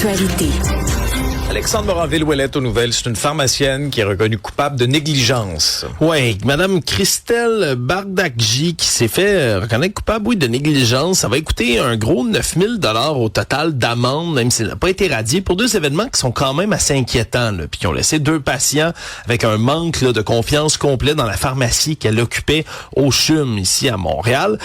l'actualité. Alexandre Moranville-Ouellette aux nouvelles, c'est une pharmacienne qui est reconnue coupable de négligence. Oui, Madame Christelle Bardakji qui s'est fait reconnaître coupable, oui, de négligence. Ça va coûter un gros 9 000 au total d'amende, même s'il n'a pas été radié, pour deux événements qui sont quand même assez inquiétants, là, puis qui ont laissé deux patients avec un manque là, de confiance complet dans la pharmacie qu'elle occupait au CHUM, ici à Montréal.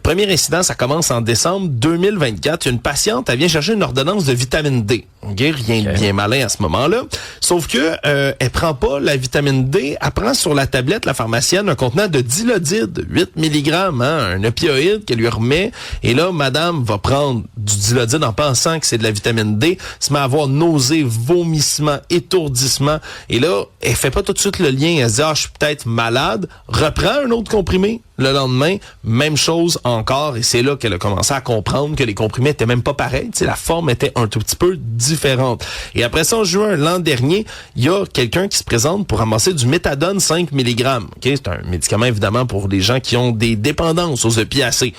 Premier incident, ça commence en décembre 2024. Il y a une patiente, elle vient chercher une ordonnance de vitamine D. Okay? Rien de bien malin à ce moment-là. Sauf que elle prend pas la vitamine D, elle prend sur la tablette, la pharmacienne, un contenant de Dilaudid, 8 mg, un opioïde qu'elle lui remet. Et là, madame va prendre du Dilaudid en pensant que c'est de la vitamine D, se met à avoir nausées, vomissements, étourdissements. Et là, elle fait pas tout de suite le lien. Elle se dit, je suis peut-être malade. Reprend un autre comprimé. Le lendemain, même chose encore, et c'est là qu'elle a commencé à comprendre que les comprimés étaient même pas pareils. La forme était un tout petit peu différente. Et après ça, en juin l'an dernier, il y a quelqu'un qui se présente pour ramasser du méthadone 5 mg. Okay? C'est un médicament évidemment pour les gens qui ont des dépendances aux opiacés.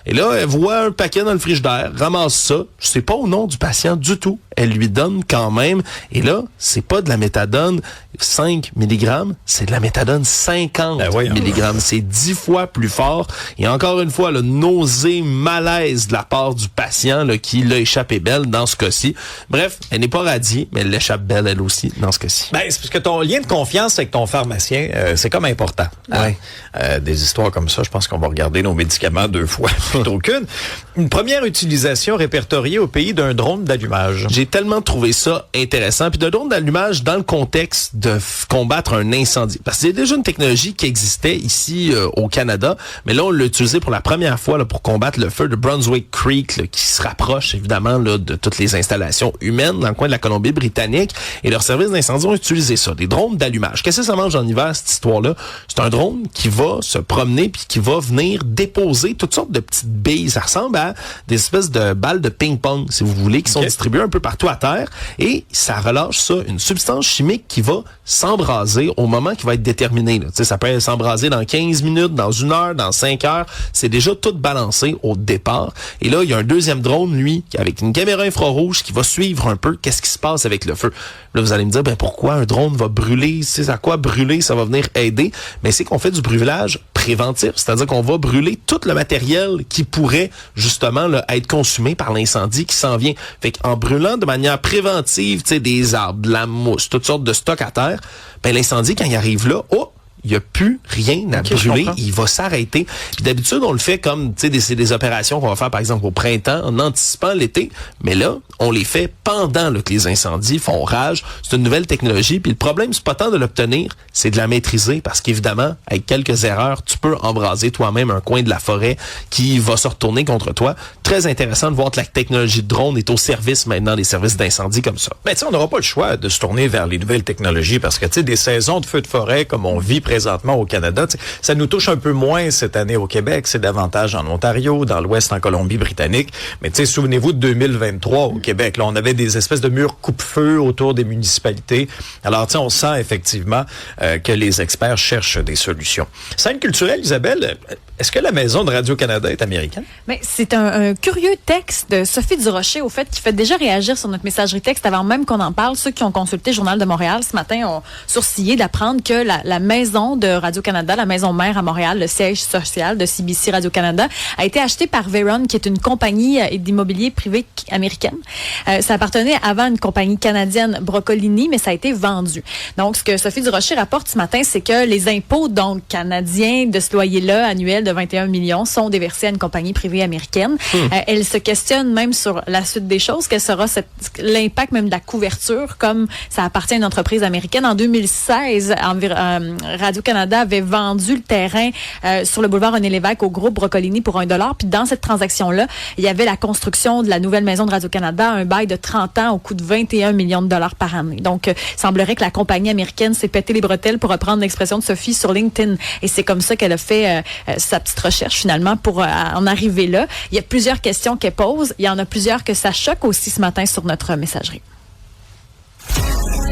Et là, elle voit un paquet dans le frigidaire, ramasse ça. Je sais pas au nom du patient du tout. Elle lui donne quand même. Et là, c'est pas de la méthadone 5 mg, c'est de la méthadone 50 mg. C'est 10 fois plus fort. Et encore une fois, le nausée, malaise de la part du patient là, qui l'a échappé belle dans ce cas-ci. Bref, elle n'est pas radiée, mais elle l'échappe belle elle aussi dans ce cas-ci. Ben, c'est parce que ton lien de confiance avec ton pharmacien, c'est comme important. Ouais. Des histoires comme ça, je pense qu'on va regarder nos médicaments deux fois plutôt qu'une. Une première utilisation répertoriée au pays d'un drone d'allumage. J'ai tellement trouvé ça intéressant. Puis d'un drone d'allumage dans le contexte de combattre un incendie. Parce qu'il y a déjà une technologie qui existait ici au Canada, mais là, on l'a utilisé pour la première fois là, pour combattre le feu de Brunswick Creek, là, qui se rapproche évidemment là, de toutes les installations humaines dans le coin de la Colombie-Britannique. Et leurs services d'incendie ont utilisé ça, des drones d'allumage. Qu'est-ce que ça mange en hiver, cette histoire-là? C'est un drone qui va se promener puis qui va venir déposer toutes sortes de petites billes. Ça ressemble à des espèces de balles de ping-pong, si vous voulez, qui sont distribuées un peu partout à terre. Et ça relâche ça, une substance chimique qui va s'embraser au moment qui va être déterminé. Là. Ça peut s'embraser dans 15 minutes, dans 1 heure, dans 5 heures. C'est déjà tout balancé au départ. Et là, il y a un deuxième drone, lui, avec une caméra infrarouge qui va suivre un peu qu'est-ce qui se passe avec le feu. Là, vous allez me dire, pourquoi un drone va brûler? C'est à quoi brûler? Ça va venir aider. Mais c'est qu'on fait du brûlage préventif, c'est-à-dire qu'on va brûler tout le matériel qui pourrait justement là, être consumé par l'incendie qui s'en vient. Fait qu'en brûlant de manière préventive, des arbres, de la mousse, toutes sortes de stocks à terre, l'incendie, quand il arrive là, il n'y a plus rien à brûler, il va s'arrêter. Puis d'habitude, on le fait comme, c'est des opérations qu'on va faire, par exemple, au printemps, en anticipant l'été. Mais là, on les fait pendant là, que les incendies font rage. C'est une nouvelle technologie. Puis le problème, c'est pas tant de l'obtenir, c'est de la maîtriser. Parce qu'évidemment, avec quelques erreurs, tu peux embraser toi-même un coin de la forêt qui va se retourner contre toi. Très intéressant de voir que la technologie de drone est au service maintenant des services d'incendie comme ça. Mais tu sais, on n'aura pas le choix de se tourner vers les nouvelles technologies parce que, tu sais, des saisons de feux de forêt comme on vit présentement au Canada, ça nous touche un peu moins cette année au Québec, c'est davantage en Ontario, dans l'Ouest, en Colombie-Britannique. Mais tu sais, souvenez-vous de 2023 au Québec, là, on avait des espèces de murs coupe-feu autour des municipalités. Alors, tu sais, on sent effectivement que les experts cherchent des solutions. Scène culturelle, Isabelle, est-ce que la maison de Radio-Canada est américaine? Mais c'est un curieux texte de Sophie Durocher, au fait, qui fait déjà réagir sur notre messagerie texte avant même qu'on en parle. Ceux qui ont consulté le Journal de Montréal ce matin ont sourcillé d'apprendre que la maison de Radio-Canada, la maison mère à Montréal, le siège social de CBC Radio-Canada, a été acheté par Veron, qui est une compagnie d'immobilier privé américaine. Ça appartenait avant à une compagnie canadienne, Brocolini, mais ça a été vendu. Donc, ce que Sophie Durocher rapporte ce matin, c'est que les impôts donc canadiens de ce loyer-là, annuel de 21 millions, sont déversés à une compagnie privée américaine. Elle se questionne même sur la suite des choses, quel sera l'impact même de la couverture, comme ça appartient à une entreprise américaine. En 2016, Radio-Canada avait vendu le terrain sur le boulevard René-Lévesque au groupe Brocolini pour $1. Puis dans cette transaction-là, il y avait la construction de la nouvelle maison de Radio-Canada, un bail de 30 ans au coût de 21 millions de dollars par année. Donc, il semblerait que la compagnie américaine s'est pété les bretelles, pour reprendre l'expression de Sophie, sur LinkedIn. Et c'est comme ça qu'elle a fait sa petite recherche finalement pour en arriver là. Il y a plusieurs questions qu'elle pose. Il y en a plusieurs que ça choque aussi ce matin sur notre messagerie.